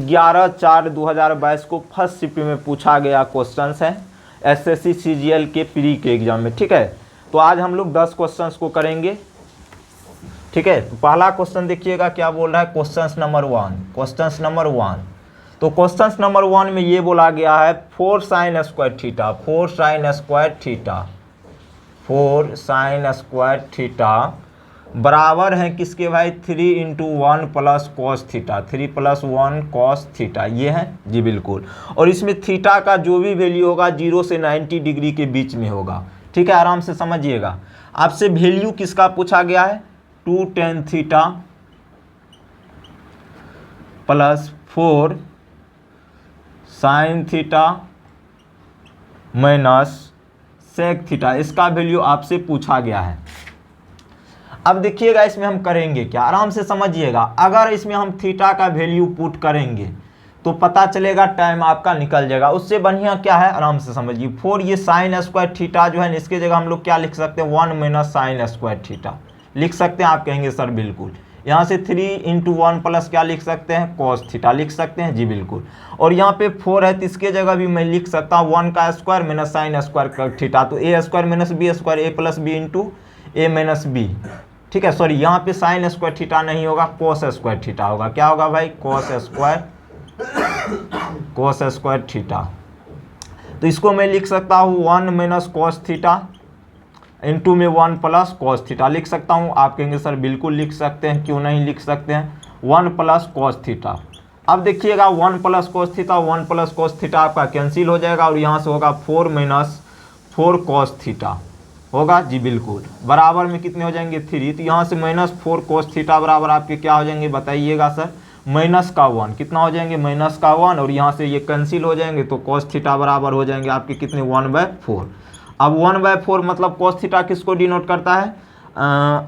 11/4/2022 को first shift में पूछा गया क्वेश्चन है एसएससी सीजीएल के प्री के एग्जाम में। ठीक है, तो आज हम लोग 10 क्वेश्चंस को करेंगे। ठीक है, तो पहला क्वेश्चन देखिएगा क्या बोल रहा है, क्वेश्चन नंबर 1। तो क्वेश्चन नंबर 1 में ये बोला गया है 4 sin स्क्वायर थीटा बराबर है किसके भाई, 3 × 1 + cos थीटा, 3 + 1 cos थीटा, ये है जी बिल्कुल। और इसमें थीटा का जो भी वैल्यू होगा 0 से 90 डिग्री के बीच में होगा। ठीक है, आराम से समझिएगा। आपसे वैल्यू किसका पूछा गया है, 2 tan theta + 4 sin theta - sec theta, इसका वैल्यू आपसे पूछा गया है। अब देखिएगा इसमें हम करेंगे क्या, आराम से समझिएगा। अगर इसमें हम थीटा का वैल्यू पुट करेंगे तो पता चलेगा टाइम आपका निकल जाएगा। उससे बढ़िया क्या है, आराम से समझिए। 4 ये sin स्क्वायर थीटा जो है इसके जगह हम लोग क्या लिख सकते हैं, 1 - sin स्क्वायर थीटा लिख सकते हैं। आप कहेंगे सर बिल्कुल, यहाँ से 3 × 1 + क्या लिख सकते हैं, cos थीटा लिख सकते हैं जी बिल्कुल। और यहाँ पे 4 है तो इसके जगह भी मैं लिख सकता हूँ 1 का स्क्वायर - sin स्क्वायर थीटा, तो a² - b² a + b × a - b। ठीक है, सॉरी यहाँ पे sin स्क्वायर थीटा नहीं होगा, cos स्क्वायर थीटा होगा। क्या होगा भाई, cos स्क्वायर थीटा। तो इसको मैं लिख सकता हूँ 1 - cos थीटा इंटू में 1 + cos थीटा लिख सकता हूँ। आप कहेंगे सर बिल्कुल लिख सकते हैं, क्यों नहीं लिख सकते हैं, 1 + cos थीटा। अब देखिएगा 1 + cos थीटा 1 + cos थीटा आपका कैंसिल हो जाएगा और यहाँ से होगा 4 - 4 cos थीटा होगा जी बिल्कुल। बराबर में कितने हो जाएंगे, 3। तो यहाँ से -4 cos थीटा बराबर आपके क्या हो जाएंगे बताइएगा सर, -1 कितना हो जाएंगे, -1। और यहाँ से ये कैंसिल हो जाएंगे तो cos थीटा बराबर हो जाएंगे आपके कितने, 1/4। अब 1/4 मतलब cos थीटा किसको डिनोट करता है,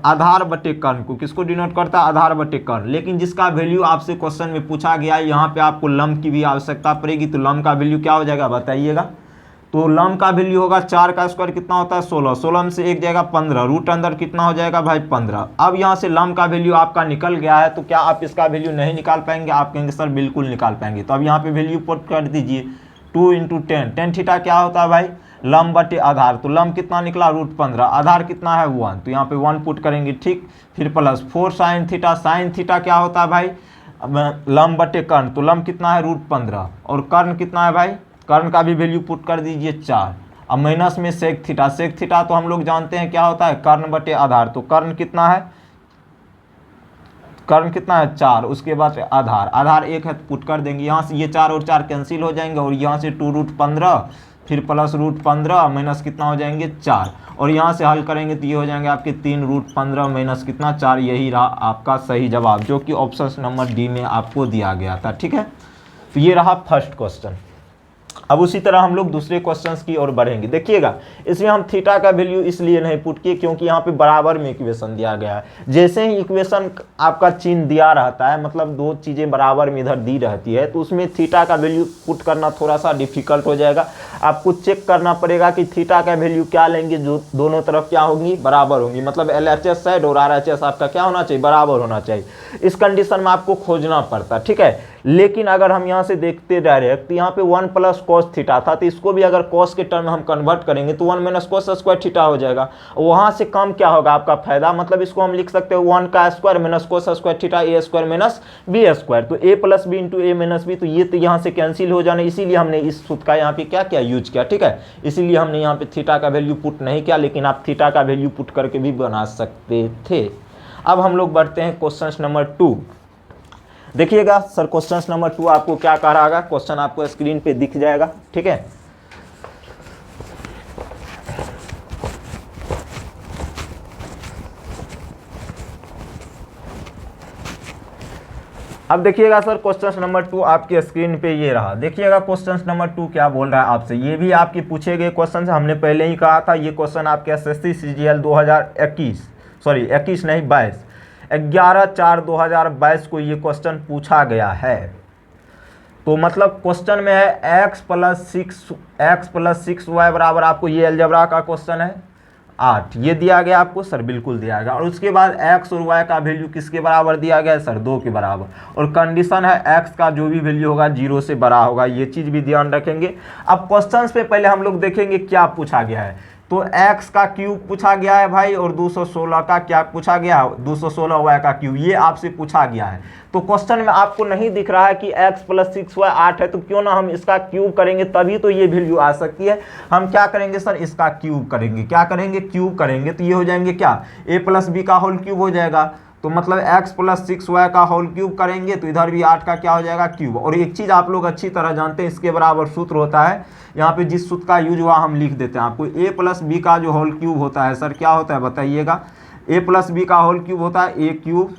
आधार बटे कर्ण को। किसको डिनोट करता है, आधार बटे कर्ण। लेकिन जिसका वैल्यू आपसे क्वेश्चन में पूछा गया है, यहाँ पे आपको लंब की भी आवश्यकता पड़ेगी। तो लंब का वैल्यू क्या हो जाएगा बताइएगा, तो लंब का वैल्यू होगा 4 का स्क्वायर कितना होता है, 16। 16 में से 1 जाएगा 15, रूट अंदर कितना हो जाएगा भाई 15। अब यहाँ से लंब का वैल्यू आपका निकल गया है, तो क्या आप इसका वैल्यू नहीं निकाल पाएंगे, आप कहेंगे सर बिल्कुल निकाल पाएंगे। तो अब यहाँ पे वैल्यू पुट कर दीजिए, 2 × 10। tan थीटा क्या होता है भाई, लंब बटे आधार। तो लंब कितना निकला, √15। आधार कितना है 1, तो यहाँ पे 1 पुट करेंगे। ठीक, फिर +4 sin थीटा। sin थीटा क्या होता है भाई, लंब बटे कर्ण। तो लंब कितना है √15 और कर्ण कितना है भाई, कर्ण का भी वैल्यू पुट कर दीजिए 4। अब माइनस में sec थीटा। sec थीटा तो हम लोग जानते हैं क्या होता है, कर्ण बटे आधार। तो कर्ण कितना है, कर्ण कितना है 4। उसके बाद आधार 1 है तो पुट कर देंगे। यहाँ से ये 4 और 4 कैंसिल हो जाएंगे और यहाँ से 2√15 फिर +√15 माइनस कितना हो जाएंगे 4। और यहाँ से हल करेंगे तो ये हो जाएंगे आपके 3√15 माइनस कितना 4। यही रहा आपका सही जवाब, जो कि ऑप्शन नंबर डी में आपको दिया गया था। ठीक है, तो ये रहा फर्स्ट क्वेश्चन। अब उसी तरह हम लोग दूसरे क्वेश्चंस की ओर बढ़ेंगे। देखिएगा इसमें हम थीटा का वैल्यू इसलिए नहीं पुट किए क्योंकि यहाँ पे बराबर में इक्वेशन दिया गया है। जैसे ही इक्वेशन आपका चिन्ह दिया रहता है, मतलब दो चीज़ें बराबर में इधर दी रहती है, तो उसमें थीटा का वैल्यू पुट करना थोड़ा सा डिफिकल्ट हो जाएगा। आपको चेक करना पड़ेगा कि थीटा का वैल्यू क्या लेंगे जो दोनों तरफ क्या होंगी, बराबर होंगी। मतलब LHS साइड और RHS आपका क्या होना चाहिए, बराबर होना चाहिए। इस कंडीशन में आपको खोजना पड़ता है। ठीक है, लेकिन अगर हम यहाँ से देखते डायरेक्ट, तो यहाँ पे 1 + cos थीटा था, तो इसको भी अगर cos के टर्म में हम कन्वर्ट करेंगे तो 1 - cos स्क्वायर थीटा हो जाएगा। वहाँ से कम क्या होगा आपका फायदा, मतलब इसको हम लिख सकते हैं 1 का square - cos square theta a² - b²। तो a + b × a - b, तो ये तो यहाँ से कैंसिल हो जाने, इसीलिए हमने इस सूत्र का यहाँ पे क्या किया, यूज किया। ठीक है, इसीलिए हमने यहाँ पे थीटा का वैल्यू पुट नहीं किया, लेकिन आप थीटा का वैल्यू पुट करके भी बना सकते थे। अब हम लोग बढ़ते हैं क्वेश्चन नंबर 2। देखिएगा सर, क्वेश्चन नंबर 2 आपको क्या कह रहा होगा, क्वेश्चन आपको स्क्रीन पे दिख जाएगा। ठीक है, अब देखिएगा सर, क्वेश्चन नंबर 2 आपके स्क्रीन पे ये रहा। देखिएगा क्वेश्चन नंबर 2 क्या बोल रहा है आपसे। ये भी आपके पूछे गए क्वेश्चन से, हमने पहले ही कहा था ये क्वेश्चन आपके SSC CGL 2021 सॉरी 21 नहीं 22 11/4/2022 को ये क्वेश्चन पूछा गया है। तो मतलब क्वेश्चन में है x + 6y बराबर, आपको ये अलजेब्रा का क्वेश्चन है, 8 ये दिया गया आपको सर, बिल्कुल दिया गया। और उसके बाद x और y का वैल्यू किसके बराबर दिया गया है सर, 2 के बराबर। और कंडीशन है x का जो भी वैल्यू होगा 0 से बड़ा होगा, ये चीज़ भी ध्यान रखेंगे। अब क्वेश्चंस पे पहले हम लोग देखेंगे क्या पूछा गया है। तो x का क्यूब पूछा गया है भाई, और 216 का क्या पूछा गया, 216 y का क्यूब, ये आपसे पूछा गया है। तो क्वेश्चन में आपको नहीं दिख रहा है कि x + 6y 8 है, तो क्यों ना हम इसका क्यूब करेंगे, तभी तो ये वैल्यू आ सकती है। हम क्या करेंगे सर, इसका क्यूब करेंगे। क्या करेंगे, क्यूब करेंगे। तो ये हो जाएंगे क्या, a + b का होल क्यूब हो जाएगा। तो मतलब x + 6y का होल क्यूब करेंगे, तो इधर भी 8 का क्या हो जाएगा, क्यूब। और एक चीज़ आप लोग अच्छी तरह जानते हैं, इसके बराबर सूत्र होता है, यहाँ पे जिस सूत्र का यूज हुआ हम लिख देते हैं आपको। a + b का जो होल क्यूब होता है सर, क्या होता है बताइएगा। a + b का होल क्यूब होता है a क्यूब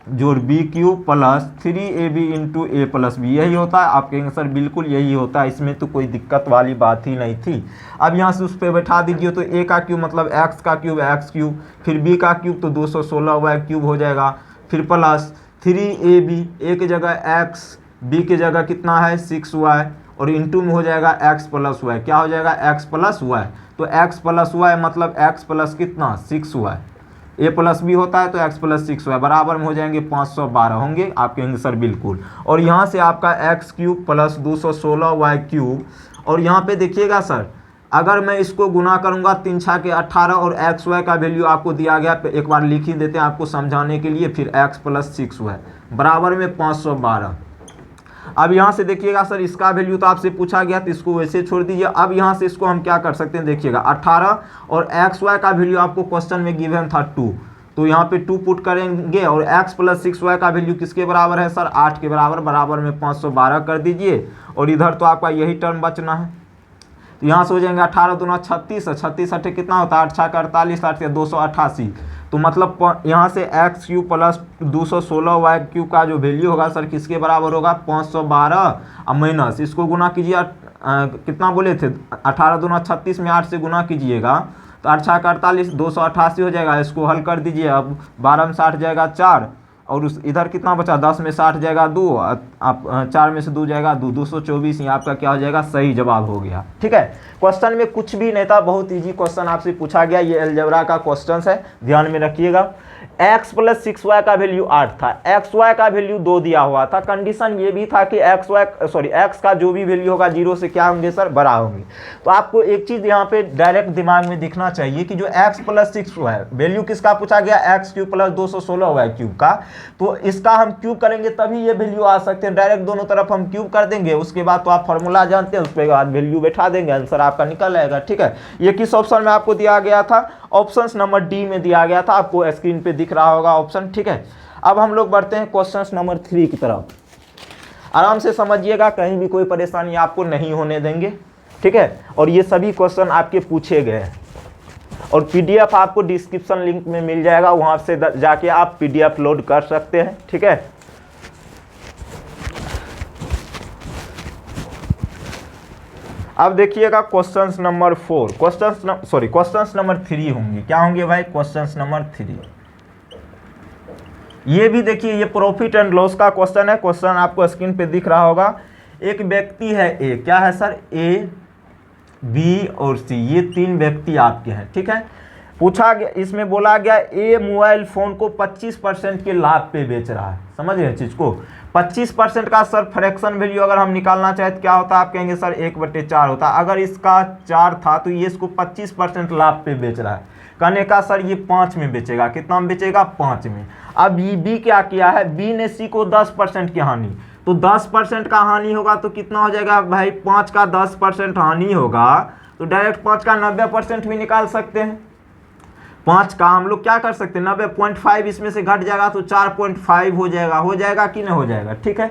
जोड़ b cube plus 3ab into a + b, यही होता है। आप कहेंगे सर बिल्कुल यही होता है, इसमें तो कोई दिक्कत वाली बात ही नहीं थी। अब यहाँ से उस पर बैठा दीजिए, तो a का क्यूब मतलब x का क्यूब x क्यूब, फिर b का क्यूब तो 216y क्यूब हो जाएगा, फिर प्लस 3ab, a की जगह x, b की जगह कितना है 6y, और इंटू में हो जाएगा x + y, क्या हो जाएगा x + y। तो x + y मतलब x प्लस कितना 6y, a + b होता है तो x + 6y बराबर में हो जाएंगे 512 होंगे। आप कहेंगे सर बिल्कुल। और यहाँ से आपका x cube plus 216y cube, और यहाँ पे देखिएगा सर, अगर मैं इसको गुना करूँगा 3 × 6 = 18, और एक्स वाई का वैल्यू आपको दिया गया, एक बार लिख ही देते हैं आपको समझाने के लिए। फिर x + 6y बराबर में 512। अब यहाँ से देखिएगा सर, इसका वैल्यू तो आपसे पूछा गया, तो इसको वैसे छोड़ दीजिए। अब यहाँ से इसको हम क्या कर सकते हैं, देखिएगा 18, और एक्स वाई का वैल्यू आपको क्वेश्चन में गिवन था 2, तो यहाँ पे 2 पुट करेंगे, और x + 6y का वैल्यू किसके बराबर है सर, 8 के बराबर, बराबर में 512 कर दीजिए। और इधर तो आपका यही टर्म बचना है, तो यहाँ से हो जाएंगे 18 दूना 36, 36 8 कितना होता है, 8 × 6 = 48, 8 × 288। तो मतलब यहाँ से x cube plus 216y cube का जो वैल्यू होगा सर किसके बराबर होगा, 512, अब माइनस इसको गुना कीजिए, कितना बोले थे, 18 दूना 36 में 8 से गुना कीजिएगा, तो 8 × 6 = 48, 288 हो जाएगा। इसको हल कर दीजिए, अब 12 में 60 जाएगा 4, और उस इधर कितना बचा, 10 में 60 जाएगा 2, आप 4 में से 2 जाएगा 2, 224, ये आपका क्या हो जाएगा, सही जवाब हो गया। ठीक है, क्वेश्चन में कुछ भी नहीं था, बहुत इजी क्वेश्चन आपसे पूछा गया, ये अलजेब्रा का क्वेश्चन है, ध्यान में रखिएगा। x + 6y का वैल्यू 8 था, xy का वैल्यू 2 दिया हुआ था। कंडीशन ये भी था कि x का जो भी वैल्यू होगा 0 से क्या होंगे सर, बड़ा होंगे। तो आपको एक चीज़ यहाँ पे डायरेक्ट दिमाग में दिखना चाहिए कि जो x + 6y वैल्यू किसका पूछा गया, x cube plus 216y cube का, तो इसका हम क्यूब करेंगे तभी ये वैल्यू आ सकते हैं। डायरेक्ट दोनों तरफ हम क्यूब कर देंगे, उसके बाद तो आप फॉर्मूला जानते हैं, उसके बाद वैल्यू बैठा देंगे, आंसर आपका निकल आएगा। ठीक है, ये किस ऑप्शन में आपको दिया गया था, ऑप्शन नंबर डी में दिया गया था, आपको स्क्रीन पे दिख रहा होगा ऑप्शन। ठीक है, अब हम लोग बढ़ते हैं क्वेश्चन नंबर 3 की तरफ। आराम से समझिएगा, कहीं भी कोई परेशानी आपको नहीं होने देंगे। ठीक है, और ये सभी क्वेश्चन आपके पूछे गए हैं, और पीडीएफ आपको डिस्क्रिप्शन लिंक में मिल जाएगा, वहां से जाके आप पीडीएफ लोड कर सकते हैं। ठीक है, अब देखिएगा क्वेश्चन नंबर 4, क्वेश्चन नंबर 3 होंगे, क्या होंगे भाई, क्वेश्चन नंबर 3। ये भी देखिए, ये प्रॉफिट एंड लॉस का क्वेश्चन है। क्वेश्चन आपको स्क्रीन पे दिख रहा होगा। एक व्यक्ति है ए, क्या है सर, ए, बी और सी, ये 3 व्यक्ति आपके हैं। ठीक है, पूछा गया, इसमें बोला गया ए मोबाइल फोन को 25% के लाभ पे बेच रहा है। समझ रहे हैं चीज को, 25% का सर फ्रैक्शन वैल्यू अगर हम निकालना चाहे तो क्या होता है, आप कहेंगे सर 1/4 होता है। अगर इसका 4 था तो ये इसको 25% लाभ पे बेच रहा है, कहने का सर ये 5 में बेचेगा, कितना में बेचेगा, 5 में। अब ये बी क्या किया है, बी ने सी को 10% की हानि, तो 10% का हानि होगा तो कितना हो जाएगा भाई, 5 का 10% हानि होगा तो डायरेक्ट 5 का 90% भी निकाल सकते हैं। 5 का हम लोग क्या कर सकते हैं, 90.5 इसमें से घट जाएगा तो 4.5 हो जाएगा कि नहीं हो जाएगा। ठीक है,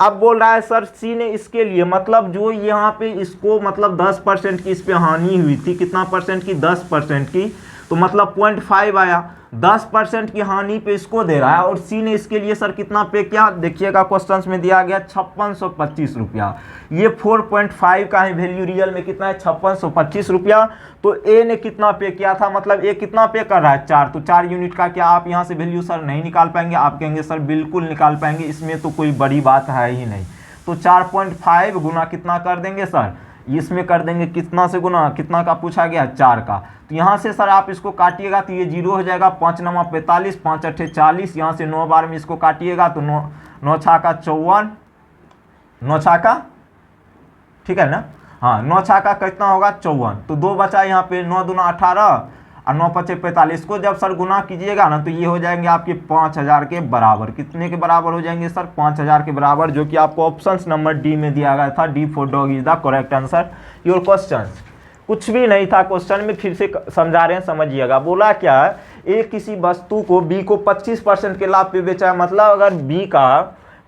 अब बोल रहा है सर सी ने इसके लिए, मतलब जो यहाँ पे इसको मतलब 10% की इस पे हानि हुई थी, कितना परसेंट की, 10% की, तो मतलब 0.5 आया, 10% की हानि पे इसको दे रहा है, और सी ने इसके लिए सर कितना पे किया, देखिएगा क्वेश्चंस में दिया गया 5625 रुपया। ये 4.5 का है वैल्यू, रियल में कितना है, 5625 रुपया। तो ए ने कितना पे किया था, मतलब ए कितना पे कर रहा है, 4, तो 4 यूनिट का क्या आप यहाँ से वैल्यू सर नहीं निकाल पाएंगे, आप कहेंगे सर बिल्कुल निकाल पाएंगे, इसमें तो कोई बड़ी बात है ही नहीं। तो 4.5 गुना कितना कर देंगे सर, इसमें कर देंगे कितना से गुना, कितना का पूछा गया 4 का। तो यहाँ से सर आप इसको काटिएगा तो ये 0 हो जाएगा, 5 9 45, 5 8 40, यहाँ से 9 बार में इसको काटिएगा तो 9 छाका 54, 9 छाका, ठीक है ना, हाँ 9 छाका कितना होगा 54, तो 2 बचा यहाँ पे, 9 दूना 18 और 9 पचे 45 को जब सर गुना कीजिएगा ना तो ये हो जाएंगे आपके 5000 के बराबर। कितने के बराबर हो जाएंगे सर 5000 के बराबर, जो कि आपको ऑप्शन नंबर डी में दिया गया था। D for dog is the correct answer your question. कुछ भी नहीं था क्वेश्चन में, फिर से समझा रहे हैं, समझिएगा। बोला क्या है, ए किसी वस्तु को बी को 25% के लाभ पे बेचा है, मतलब अगर बी का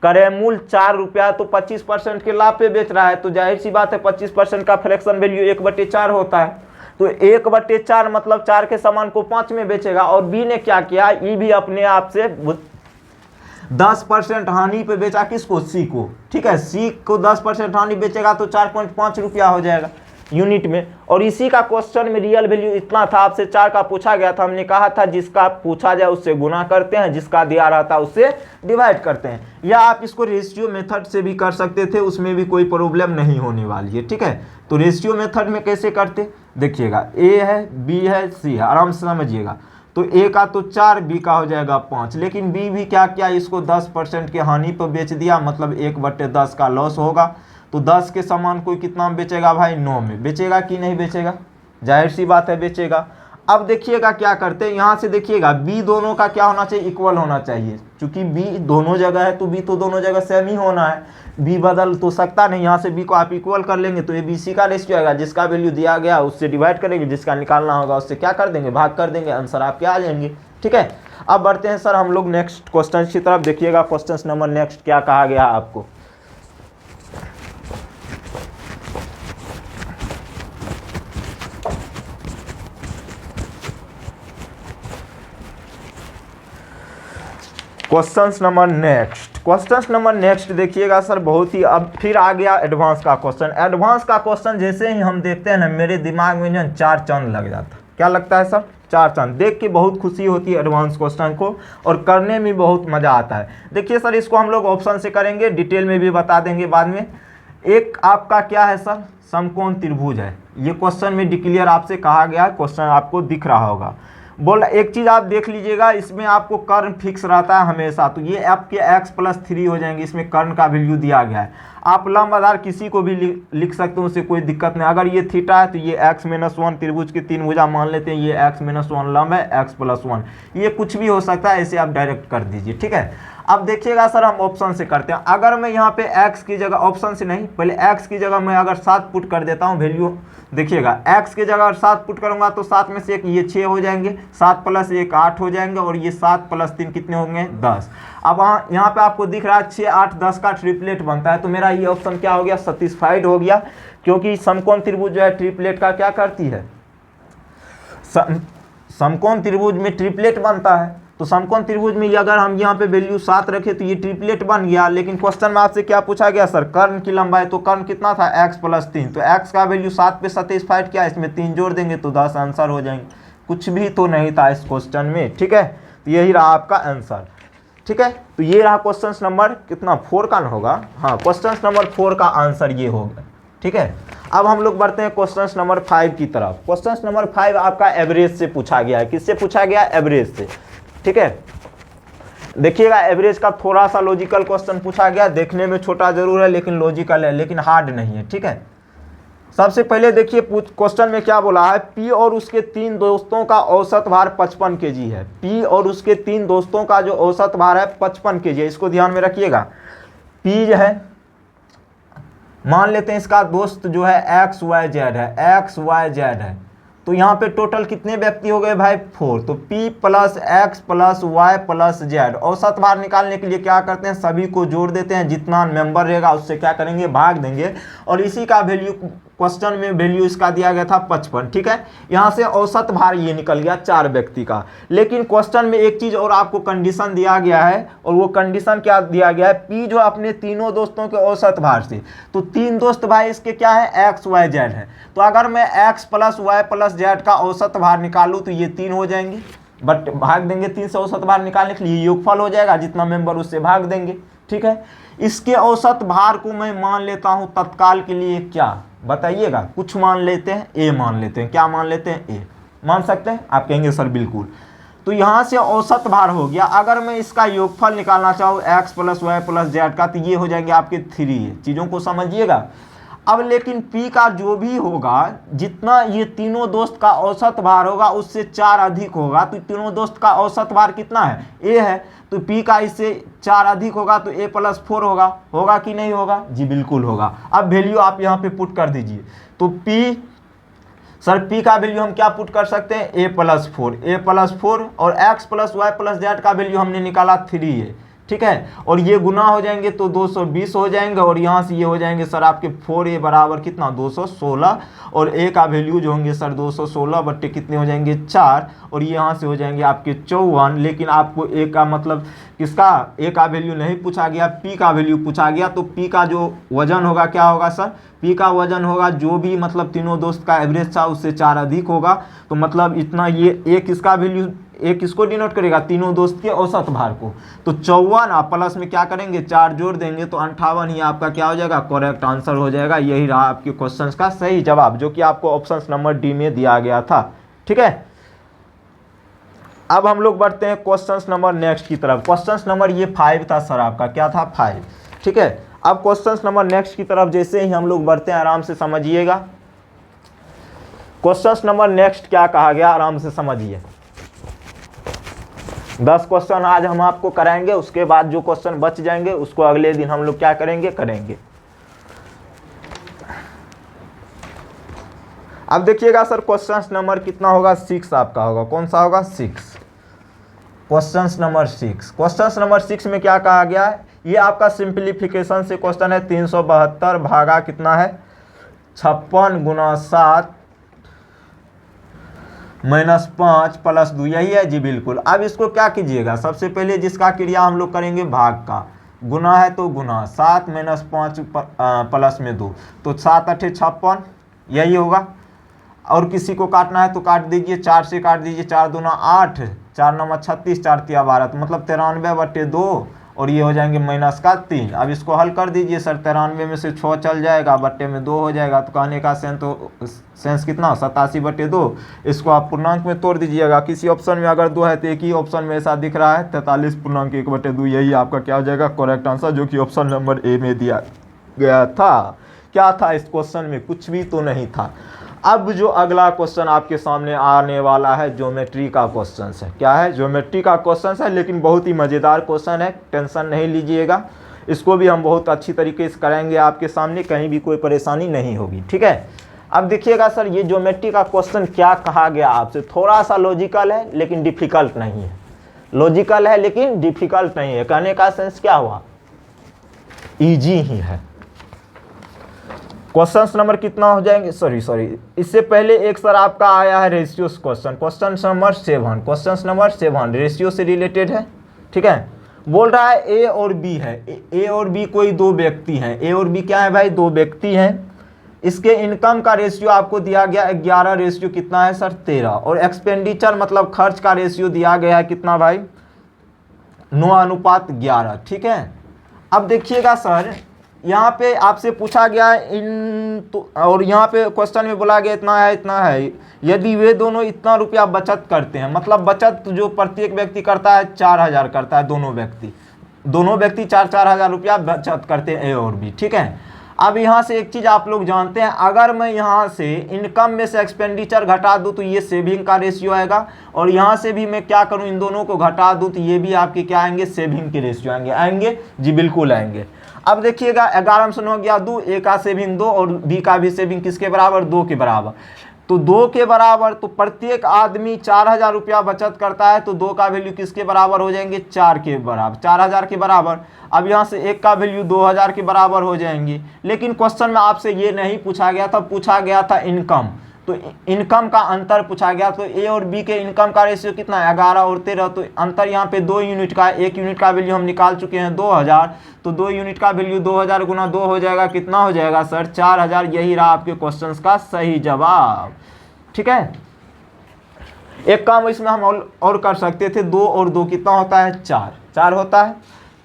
क्रय मूल्य 4 रुपया तो 25% के लाभ पे बेच रहा है, तो जाहिर सी बात है 25% का फ्रैक्शन वैल्यू 1/4 होता है, तो 1/4 मतलब 4 के सामान को 5 में बेचेगा। और बी ने क्या किया, ई भी अपने आप से 10% हानि पे बेचा, किसको, सी को, ठीक है, सी को 10% हानि बेचेगा तो 4.5 रुपया हो जाएगा यूनिट में। और इसी का क्वेश्चन में रियल वैल्यू इतना था, आपसे 4 का पूछा गया था, हमने कहा था जिसका पूछा जाए उससे गुना करते हैं, जिसका दिया रहता है उससे डिवाइड करते हैं, या आप इसको रेशियो मेथड से भी कर सकते थे, उसमें भी कोई प्रॉब्लम नहीं होने वाली है, ठीक है। तो रेशियो मेथड में कैसे करते, देखिएगा, ए है, बी है, सी है, आराम से समझिएगा। तो ए का तो 4, बी का हो जाएगा 5, लेकिन बी भी क्या किया, इसको 10% की हानि पर बेच दिया, मतलब 1/10 का लॉस होगा। तो 10 के सामान कोई कितना में बेचेगा भाई, 9 में बेचेगा कि नहीं बेचेगा, जाहिर सी बात है बेचेगा। अब देखिएगा क्या करते हैं, यहाँ से देखिएगा बी दोनों का क्या होना चाहिए, इक्वल होना चाहिए, क्योंकि बी दोनों जगह है तो बी तो दोनों जगह सेम ही होना है, बी बदल तो सकता नहीं। यहाँ से बी को आप इक्वल कर लेंगे तो ए बी सी का रेशियो आएगा, जिसका वैल्यू दिया गया उससे डिवाइड करेंगे, जिसका निकालना होगा उससे क्या कर देंगे, भाग कर देंगे, आंसर आपके आ जाएंगे, ठीक है। अब बढ़ते हैं सर हम लोग नेक्स्ट क्वेश्चन की तरफ। देखिएगा क्वेश्चन नंबर नेक्स्ट क्या कहा गया आपको। क्वेश्चन नंबर नेक्स्ट देखिएगा सर, बहुत ही, अब फिर आ गया एडवांस का क्वेश्चन। एडवांस का क्वेश्चन जैसे ही हम देखते हैं ना, मेरे दिमाग में जो 4 चांद लग जाता है। क्या लगता है सर, 4 चांद। देख के बहुत खुशी होती है एडवांस क्वेश्चन को, और करने में बहुत मज़ा आता है। देखिए सर, इसको हम लोग ऑप्शन से करेंगे, डिटेल में भी बता देंगे बाद में। एक आपका क्या है सर, समकोण त्रिभुज है, ये क्वेश्चन में डिक्लेयर आपसे कहा गया है, क्वेश्चन आपको दिख रहा होगा। बोला एक चीज़ आप देख लीजिएगा, इसमें आपको कर्ण फिक्स रहता है हमेशा, तो ये आपके x+3 हो जाएंगे, इसमें कर्ण का वैल्यू दिया गया है। आप लंब आधार किसी को भी लिख सकते हो, उससे कोई दिक्कत नहीं। अगर ये थीटा है तो ये x-1 त्रिभुज की 3 भुजा मान लेते हैं, ये x-1 लंब है, x+1, ये कुछ भी हो सकता है, ऐसे आप डायरेक्ट कर दीजिए, ठीक है। अब देखिएगा सर, हम ऑप्शन से करते हैं। अगर मैं यहाँ पे x की जगह, ऑप्शन से नहीं, पहले x की जगह मैं अगर 7 पुट कर देता हूँ वैल्यू, देखिएगा x की जगह 7 पुट करूंगा तो 7 में से 1 ये 6 हो जाएंगे, 7 + 1 8 हो जाएंगे, और ये 7 + 3 कितने होंगे 10। अब यहाँ पे आपको दिख रहा है 6 8 10 का ट्रिपलेट बनता है, तो मेरा ये ऑप्शन क्या हो गया, सेटिस्फाइड हो गया, क्योंकि समकोण त्रिभुज जो है ट्रिपलेट का क्या करती है, समकोण त्रिभुज में ट्रिपलेट बनता है। तो समकोण त्रिभुज में अगर हम यहाँ पे वैल्यू 7 रखे तो ये ट्रिपलेट बन गया। लेकिन क्वेश्चन में आपसे क्या पूछा गया सर, कर्ण की लंबाई, तो कर्ण कितना था x+3, तो x का वैल्यू 7 पे सेटिस्फाइड किया, इसमें 3 जोड़ देंगे तो 10 आंसर हो जाएंगे। कुछ भी तो नहीं था इस क्वेश्चन में, ठीक है, तो यही रहा आपका आंसर, ठीक है। तो ये रहा क्वेश्चन नंबर कितना, 4 का होगा, हाँ क्वेश्चन नंबर 4 का आंसर ये होगा, ठीक है। अब हम लोग बढ़ते हैं क्वेश्चन नंबर 5 की तरफ। क्वेश्चन नंबर 5 आपका एवरेज से पूछा गया है। किससे पूछा गया, एवरेज से, ठीक है। देखिएगा एवरेज का थोड़ा सा लॉजिकल क्वेश्चन पूछा गया, देखने में छोटा जरूर है लेकिन लॉजिकल है, लेकिन हार्ड नहीं है, ठीक है। सबसे पहले देखिए क्वेश्चन में क्या बोला है, पी और उसके 3 दोस्तों का औसत भार 55 kg है। पी और उसके 3 दोस्तों का जो औसत भार है 55 kg है, इसको ध्यान में रखिएगा। पी जो है, मान लेते हैं इसका दोस्त जो है XYZ है, XYZ है, तो यहाँ पे टोटल कितने व्यक्ति हो गए भाई, 4। तो P + X + Y + Z, औसत भार निकालने के लिए क्या करते हैं, सभी को जोड़ देते हैं, जितना मेंबर रहेगा उससे क्या करेंगे, भाग देंगे, और इसी का वैल्यू क्वेश्चन में वैल्यू इसका दिया गया था 55, ठीक है। यहाँ से औसत भार ये निकल गया 4 व्यक्ति का। लेकिन क्वेश्चन में एक चीज़ और आपको कंडीशन दिया गया है, और वो कंडीशन क्या दिया गया है, पी जो अपने तीनों दोस्तों के औसत भार से, तो 3 दोस्त भाई इसके क्या है, XYZ है, तो अगर मैं X + Y + Z का औसत भार निकालूँ तो ये 3 हो जाएंगे, बट भाग देंगे 3 से औसत भार निकालने के लिए, योगफल हो जाएगा, जितना मेंबर उससे भाग देंगे, ठीक है। इसके औसत भार को मैं मान लेता हूं तत्काल के लिए क्या बताइएगा, कुछ मान लेते हैं, ए मान लेते हैं। क्या मान लेते हैं? ए मान सकते हैं। आप कहेंगे सर बिल्कुल। तो यहाँ से औसत भार हो गया। अगर मैं इसका योगफल निकालना चाहूँ x plus Y plus Z का, तो ये हो जाएंगे आपके 3। चीज़ों को समझिएगा। अब लेकिन P का जो भी होगा, जितना ये तीनों दोस्त का औसत भार होगा उससे 4 अधिक होगा, तो तीनों दोस्त का औसत भार कितना है? A है। तो P का इससे 4 अधिक होगा तो A प्लस 4 होगा कि नहीं होगा? जी बिल्कुल होगा। अब वैल्यू आप यहाँ पे पुट कर दीजिए। तो P का वैल्यू हम क्या पुट कर सकते हैं? A प्लस 4 और x plus Y plus Z का वैल्यू हमने निकाला 3 है, ठीक है। और ये गुना हो जाएंगे तो 220 हो जाएंगे, और यहाँ से ये हो जाएंगे सर आपके 4a बराबर कितना? 216, और a का वैल्यू जो होंगे सर 216 बट्टे कितने हो जाएंगे? 4, और यहाँ से हो जाएंगे आपके 54। लेकिन आपको a का मतलब किसका? a का वैल्यू नहीं पूछा गया, p का वैल्यू पूछा गया। तो p का जो वजन होगा क्या होगा सर? p का वजन होगा जो भी मतलब तीनों दोस्त का एवरेज था उससे 4 अधिक होगा। तो मतलब इतना, ये एक इसका वैल्यू, एक किसको डिनोट करेगा? तीनों दोस्त के औसत भार को। तो 54 आप प्लस में क्या करेंगे? 4 जोड़ देंगे तो 58 ही आपका क्या हो जाएगा? करेक्ट आंसर हो जाएगा। यही रहा आपके क्वेश्चंस का सही जवाब, जो कि आपको ऑप्शन नंबर डी में दिया गया था, ठीक है। अब हम लोग बढ़ते हैं क्वेश्चंस नंबर नेक्स्ट की तरफ। क्वेश्चंस नंबर ये 5 था सर आपका, क्या था? 5, ठीक है। अब क्वेश्चंस नंबर नेक्स्ट की तरफ जैसे ही हम लोग बढ़ते हैं, आराम से समझिएगा। क्वेश्चंस नंबर नेक्स्ट क्या कहा गया, आराम से समझिए। 10 क्वेश्चन आज हम आपको कराएंगे, उसके बाद जो क्वेश्चन बच जाएंगे उसको अगले दिन हम लोग क्या करेंगे? अब देखिएगा सर, क्वेश्चन नंबर कितना होगा? 6 आपका होगा। कौन सा होगा? 6। Question number 6। क्वेश्चन नंबर 6 में क्या कहा गया है? ये आपका सिंप्लीफिकेशन से क्वेश्चन है। 372 भागा कितना है? 56 गुना 7 माइनस 5 प्लस 2, यही है जी बिल्कुल। अब इसको क्या कीजिएगा? सबसे पहले जिसका क्रिया हम लोग करेंगे भाग का, गुना है तो गुना, 7 माइनस 5 प्लस में 2, तो 7 8 56, यही होगा। और किसी को काटना है तो काट दीजिए, 4 से काट दीजिए, 4 दूना 8, 4 9 36, 4 3 12, तो मतलब 93/2, और ये हो जाएंगे माइनस का 3। अब इसको हल कर दीजिए सर, 93 में से 6 चल जाएगा, बट्टे में 2 हो जाएगा, तो कहने का सेंस कितना? 87/2। इसको आप पूर्णांक में तोड़ दीजिएगा। किसी ऑप्शन में अगर 2 है तो एक ही ऑप्शन में ऐसा दिख रहा है, 43.1/2, यही आपका क्या हो जाएगा? करेक्ट आंसर, जो कि ऑप्शन नंबर ए में दिया गया था। क्या था इस क्वेश्चन में? कुछ भी तो नहीं था। अब जो अगला क्वेश्चन आपके सामने आने वाला है, ज्योमेट्री का क्वेश्चन है। क्या है? ज्योमेट्री का क्वेश्चन है, लेकिन बहुत ही मज़ेदार क्वेश्चन है, टेंशन नहीं लीजिएगा। इसको भी हम बहुत अच्छी तरीके से कराएंगे आपके सामने, कहीं भी कोई परेशानी नहीं होगी, ठीक है। अब देखिएगा सर, ये ज्योमेट्री का क्वेश्चन क्या कहा गया आपसे? थोड़ा सा लॉजिकल है लेकिन डिफिकल्ट नहीं है। लॉजिकल है लेकिन डिफिकल्ट नहीं है। कहने का सेंस क्या हुआ? ईजी ही है। क्वेश्चन नंबर कितना हो जाएंगे? सॉरी, इससे पहले एक सर आपका आया है ratio question, question number 7। Question number 7 ratio से रिलेटेड है, ठीक है। बोल रहा है ए और बी है। ए और बी कोई 2 व्यक्ति हैं। ए और बी क्या है भाई? 2 व्यक्ति हैं। इसके इनकम का रेशियो आपको दिया गया 11, रेशियो कितना है सर? 13। और एक्सपेंडिचर मतलब खर्च का रेशियो दिया गया है कितना भाई? 9:11, ठीक है। अब देखिएगा सर, यहाँ पे आपसे पूछा गया और यहाँ पे क्वेश्चन में बोला गया इतना है। यदि वे दोनों इतना रुपया बचत करते हैं, मतलब बचत जो प्रत्येक व्यक्ति करता है 4000 करता है, दोनों व्यक्ति 4-4 हज़ार रुपया बचत करते हैं, ए और बी, ठीक है। अब यहाँ से एक चीज़ आप लोग जानते हैं, अगर मैं यहाँ से इनकम में से एक्सपेंडिचर घटा दूँ तो ये सेविंग का रेशियो आएगा, और यहाँ से भी मैं क्या करूँ, इन दोनों को घटा दूँ तो ये भी आपके क्या आएंगे? सेविंग के रेशियो आएंगे जी बिल्कुल आएंगे। अब देखिएगा 11 से 9 गया 2, ए का सेविंग 2 और बी का भी सेविंग किसके बराबर? 2 के बराबर। तो 2 के बराबर, तो प्रत्येक आदमी 4000 रुपया बचत करता है, तो 2 का वैल्यू किसके बराबर हो जाएंगे? 4 के बराबर, 4000 के बराबर। अब यहाँ से 1 का वैल्यू 2000 के बराबर हो जाएंगी। लेकिन क्वेश्चन में आपसे ये नहीं पूछा गया था, पूछा गया था इनकम। तो इनकम का अंतर पूछा गया। तो ए और बी के इनकम का रेशियो कितना है? 11 और 13। तो अंतर यहाँ पे 2 यूनिट का है। 1 यूनिट का वैल्यू हम निकाल चुके हैं 2000, तो 2 यूनिट का वैल्यू 2000 गुना 2 हो जाएगा, कितना हो जाएगा सर? 4000। यही रहा आपके क्वेश्चन का सही जवाब, ठीक है। एक काम इसमें हम और कर सकते थे, 2 और 2 कितना होता है? 4 होता है।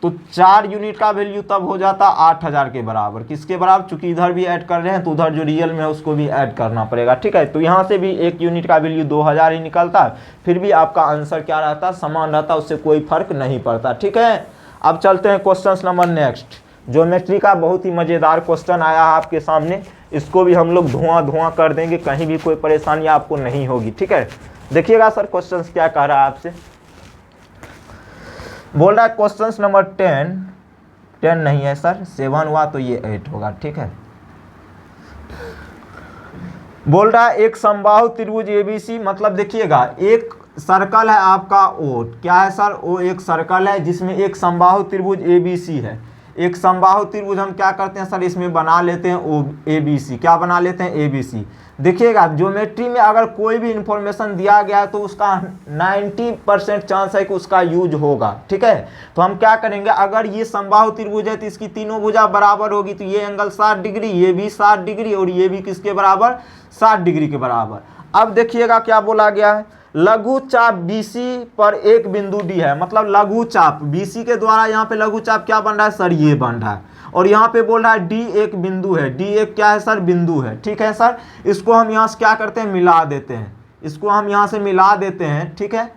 तो 4 यूनिट का वैल्यू तब हो जाता 8000 के बराबर। किसके बराबर? चूंकि इधर भी ऐड कर रहे हैं तो उधर जो रियल में है उसको भी ऐड करना पड़ेगा, ठीक है। तो यहाँ से भी 1 यूनिट का वैल्यू 2000 ही निकलता है, फिर भी आपका आंसर क्या रहता? समान रहता, उससे कोई फर्क नहीं पड़ता, ठीक है। अब चलते हैं क्वेश्चन नंबर नेक्स्ट। ज्योमेट्री का बहुत ही मज़ेदार क्वेश्चन आया है आपके सामने, इसको भी हम लोग धुआं कर देंगे, कहीं भी कोई परेशानी आपको नहीं होगी, ठीक है। देखिएगा सर क्वेश्चन क्या कह रहा है आपसे। बोल रहा है क्वेश्चन नंबर 10 नहीं है सर, 7 हुआ तो ये 8 होगा, ठीक है। बोल रहा है एक समबाहु त्रिभुज एबीसी, मतलब देखिएगा एक सर्कल है आपका ओ, क्या है सर? ओ एक सर्कल है जिसमें एक समबाहु त्रिभुज एबीसी है। एक समबाहु त्रिभुज हम क्या करते हैं सर, इसमें बना लेते हैं ओ एबीसी। क्या बना लेते हैं? एबीसी। देखिएगा ज्योमेट्री में अगर कोई भी इंफॉर्मेशन दिया गया है तो उसका 90% चांस है कि उसका यूज होगा, ठीक है। तो हम क्या करेंगे, अगर ये समबाहु त्रिभुज है तो इसकी तीनों भुजा बराबर होगी, तो ये एंगल 60 डिग्री, ये भी 60 डिग्री और ये भी किसके बराबर? 60 डिग्री के बराबर। अब देखिएगा क्या बोला गया है, लघु चाप BC पर एक बिंदु D है, मतलब लघु चाप BC के द्वारा यहाँ पे लघु चाप क्या बन रहा है सर? ये बन रहा है। और यहाँ पे बोल रहा है D एक बिंदु है, D एक क्या है सर? बिंदु है, ठीक है सर। इसको हम यहाँ से क्या करते हैं? मिला देते हैं, इसको हम यहाँ से मिला देते हैं, ठीक है।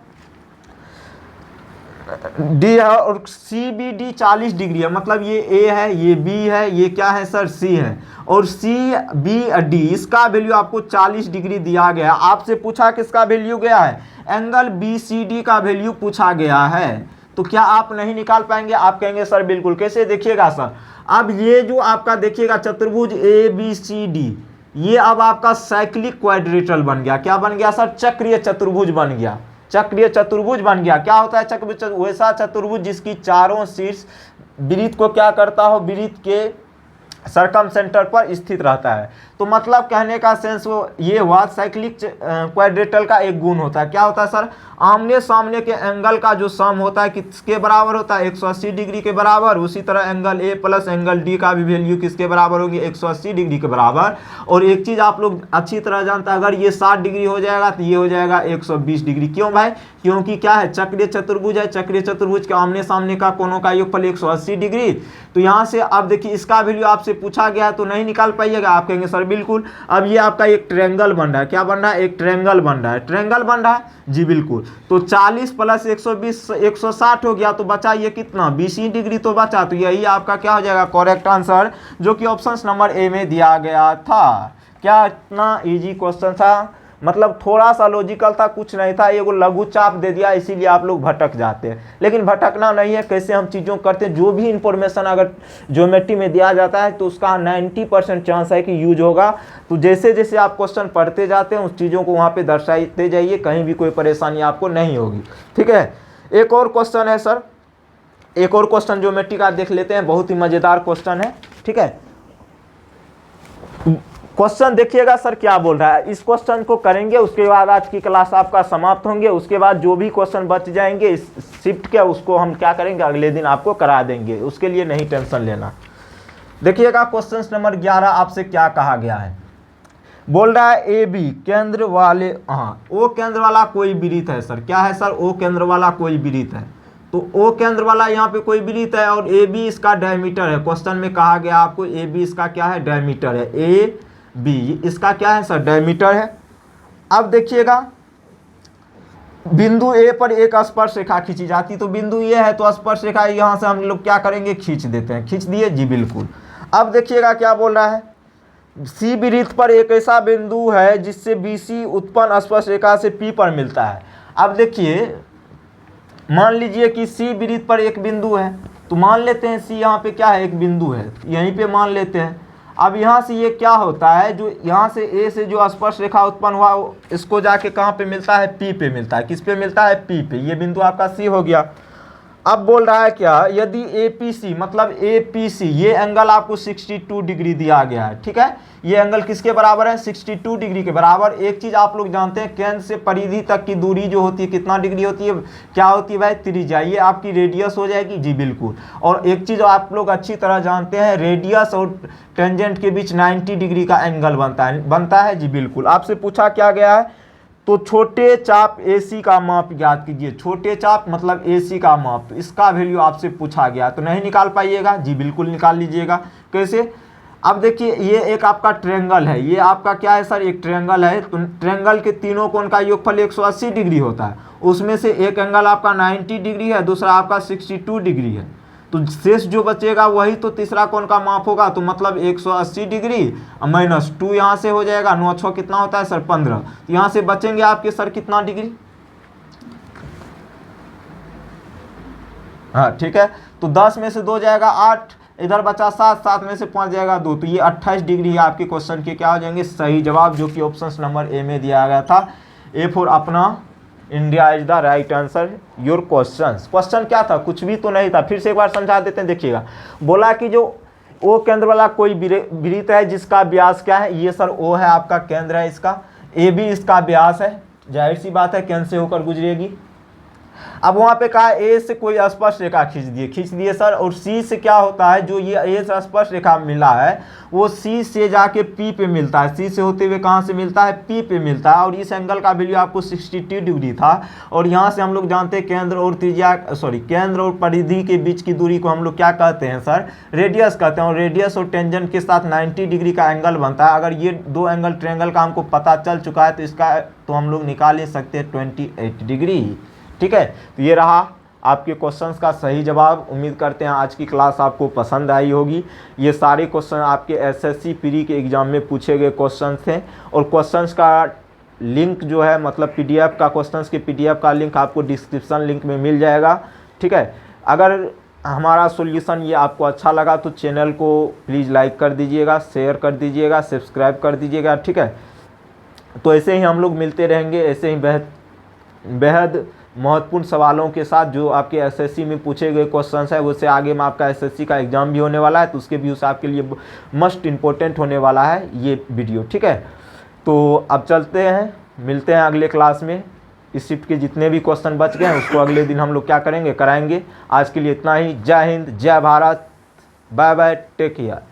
D है और CBD 40 डिग्री है, मतलब ये A है, ये B है, ये क्या है सर? C है। और CBD इसका वैल्यू आपको 40 डिग्री दिया गया। आपसे पूछा किसका वैल्यू गया है? एंगल BCD का वैल्यू पूछा गया है। तो क्या आप नहीं निकाल पाएंगे? आप कहेंगे सर बिल्कुल। कैसे? देखिएगा सर, अब ये जो आपका देखिएगा चतुर्भुज ABCD, ये अब आपका साइक्लिक क्वाड्रिलेटरल बन गया। क्या बन गया सर? चक्रीय चतुर्भुज बन गया। चक्रीय चतुर्भुज बन गया। क्या होता है चक्रीय? वैसा चतुर्भुज जिसकी चारों शीर्ष वृत्त को क्या करता हो? वृत्त के सरकम सेंटर पर स्थित रहता है। तो मतलब कहने का सेंस वो ये हुआ, साइक्लिक क्वाड्रिलेटरल का एक गुण होता है। क्या होता है सर? आमने सामने के एंगल का जो सम होता है किसके बराबर होता है? 180 डिग्री के बराबर। उसी तरह angle A plus angle D का भी वैल्यू किसके बराबर होगी? 180 डिग्री के बराबर। और एक चीज़ आप लोग अच्छी तरह जानते हैं, अगर ये 60 डिग्री हो जाएगा तो ये हो जाएगा 120 डिग्री। क्यों भाई? क्योंकि क्या है? चक्रीय चतुर्भुज है, चक्रीय चतुर्भुज के आमने सामने का कोणों का योगफल 180 डिग्री। तो यहाँ से अब देखिए इसका वैल्यू आपसे पूछा गया है तो नहीं निकाल पाइएगा। आप कहेंगे सर बिल्कुल। अब ये आपका एक ट्रायंगल बन रहा है। क्या बन रहा है? एक ट्रायंगल बन रहा है। ट्रायंगल बन रहा है जी बिल्कुल। तो 40 प्लस 120 160 हो गया, तो बचा ये कितना? 20 डिग्री तो बचा। तो यही आपका क्या हो जाएगा? करेक्ट आंसर, जो कि ऑप्शन नंबर A में दिया गया था। क्या इतना इजी क्वेश्चन था? मतलब थोड़ा सा लॉजिकल था, कुछ नहीं था। ये लघु चाप दे दिया इसीलिए आप लोग भटक जाते हैं, लेकिन भटकना नहीं है। कैसे हम चीज़ों करते हैं, जो भी इंफॉर्मेशन अगर ज्योमेट्री में दिया जाता है तो उसका 90% चांस है कि यूज होगा। तो जैसे जैसे आप क्वेश्चन पढ़ते जाते हैं उस चीज़ों को वहाँ पे दर्शाते जाइए, कहीं भी कोई परेशानी आपको नहीं होगी, ठीक है। एक और क्वेश्चन है सर, एक और क्वेश्चन ज्योमेट्री का देख लेते हैं, बहुत ही मज़ेदार क्वेश्चन है, ठीक है। क्वेश्चन देखिएगा सर क्या बोल रहा है। इस क्वेश्चन को करेंगे, उसके बाद आज की क्लास आपका समाप्त होंगे। उसके बाद जो भी क्वेश्चन बच जाएंगे शिफ्ट के, उसको हम क्या करेंगे? अगले दिन आपको करा देंगे, उसके लिए नहीं टेंशन लेना। देखिएगा क्वेश्चन नंबर 11 आपसे क्या कहा गया है। बोल रहा है AB केंद्र वाले, हाँ O केंद्र वाला कोई वृत्त है सर। क्या है सर? O केंद्र वाला कोई वृत्त है। तो O केंद्र वाला यहाँ पे कोई वृत्त है और AB इसका डायमीटर है। क्वेश्चन में कहा गया आपको AB इसका क्या है? डायमीटर है। AB इसका क्या है सर? डायमीटर है। अब देखिएगा बिंदु A पर एक स्पर्श रेखा खींची जाती, तो बिंदु A है तो स्पर्श रेखा यहाँ से हम लोग क्या करेंगे? खींच देते हैं। खींच दिए जी बिल्कुल। अब देखिएगा क्या बोल रहा है, C वृत्त पर एक ऐसा बिंदु है जिससे BC उत्पन्न स्पर्श रेखा से P पर मिलता है। अब देखिए मान लीजिए कि C वृत्त पर एक बिंदु है, तो मान लेते हैं C यहाँ पे क्या है? एक बिंदु है, यहीं पे मान लेते हैं। अब यहाँ से ये क्या होता है, जो यहाँ से A से जो स्पर्श रेखा उत्पन्न हुआ इसको जाके कहाँ पे मिलता है? P पे मिलता है। किस पे मिलता है? P पे। ये बिंदु आपका C हो गया। अब बोल रहा है क्या, यदि APC मतलब APC ये एंगल आपको 62 डिग्री दिया गया है, ठीक है। ये एंगल किसके बराबर है? 62 डिग्री के बराबर। एक चीज़ आप लोग जानते हैं, केंद्र से परिधि तक की दूरी जो होती है कितना डिग्री होती है? क्या होती है भाई? त्रिज्या। ये आपकी रेडियस हो जाएगी जी बिल्कुल। और एक चीज़ आप लोग अच्छी तरह जानते हैं, रेडियस और टेंजेंट के बीच 90 डिग्री का एंगल बनता है जी बिल्कुल। आपसे पूछा क्या गया है? तो छोटे चाप AC का माप ज्ञात कीजिए। छोटे चाप मतलब AC का माप, तो इसका वैल्यू आपसे पूछा गया, तो नहीं निकाल पाइएगा जी, बिल्कुल निकाल लीजिएगा। कैसे? अब देखिए ये एक आपका ट्रायंगल है, ये आपका क्या है सर, एक ट्रायंगल है। तो ट्रायंगल के तीनों कोण का योगफल 180 डिग्री होता है, उसमें से एक एंगल आपका 90 डिग्री है, दूसरा आपका 62 डिग्री है। तो शेष जो बचेगा वही तो तीसरा कोण का माप होगा। तो मतलब 180 डिग्री -2 यहाँ से हो जाएगा, 9 6 कितना होता है सर 15। तो यहाँ से बचेंगे आपके सर कितना डिग्री, हाँ ठीक है। तो 10 में से 2 जाएगा 8, इधर बचा 7, 7 में से 5 जाएगा 2, तो ये 28 डिग्री है आपके क्वेश्चन के क्या हो जाएंगे सही जवाब, जो कि ऑप्शन नंबर ए में दिया गया था। ए फॉर अपना India is the right answer your question क्या था, कुछ भी तो नहीं था। फिर से एक बार समझा देते हैं, देखिएगा। बोला कि जो ओ केंद्र वाला कोई वृत्त है जिसका व्यास क्या है, ये सर ओ है आपका केंद्र है इसका, ए भी इसका व्यास है, जाहिर सी बात है केंद्र से होकर गुजरेगी। अब वहाँ पे कहा ए से कोई स्पर्श रेखा खींच दिए सर, और सी से क्या होता है, जो ये ए से स्पर्श रेखा मिला है वो सी से जाके पी पे मिलता है, सी से होते हुए कहाँ से मिलता है, पी पे मिलता है। और इस एंगल का वैल्यू आपको 62 डिग्री था। और यहाँ से हम लोग जानते हैं केंद्र और परिधि के बीच की दूरी को हम लोग क्या कहते हैं सर, रेडियस कहते हैं। और रेडियस और टेंजेंट के साथ 90 डिग्री का एंगल बनता है। अगर ये दो एंगल ट्रायंगल का हमको पता चल चुका है तो इसका तो हम लोग निकाल ही सकते हैं 28 डिग्री। ठीक है, तो ये रहा आपके क्वेश्चंस का सही जवाब। उम्मीद करते हैं आज की क्लास आपको पसंद आई होगी। ये सारे क्वेश्चन आपके एसएससी प्री के एग्जाम में पूछे गए क्वेश्चंस थे। और क्वेश्चंस का लिंक जो है, मतलब पीडीएफ का, क्वेश्चंस के पीडीएफ का लिंक आपको डिस्क्रिप्शन लिंक में मिल जाएगा। ठीक है, अगर हमारा सॉल्यूशन ये आपको अच्छा लगा तो चैनल को प्लीज़ लाइक कर दीजिएगा, शेयर कर दीजिएगा, सब्सक्राइब कर दीजिएगा। ठीक है, तो ऐसे ही हम लोग मिलते रहेंगे, ऐसे ही बेहद महत्वपूर्ण सवालों के साथ जो आपके एसएससी में पूछे गए क्वेश्चंस है, उससे आगे में आपका एसएससी का एग्जाम भी होने वाला है, तो उसके व्यूज़ आपके लिए मस्ट इम्पोर्टेंट होने वाला है ये वीडियो। ठीक है, तो अब चलते हैं, मिलते हैं अगले क्लास में। इस शिफ्ट के जितने भी क्वेश्चन बच गए हैं उसको अगले दिन हम लोग क्या करेंगे, कराएंगे। आज के लिए इतना ही। जय हिंद, जय Bharat, bye bye, take care.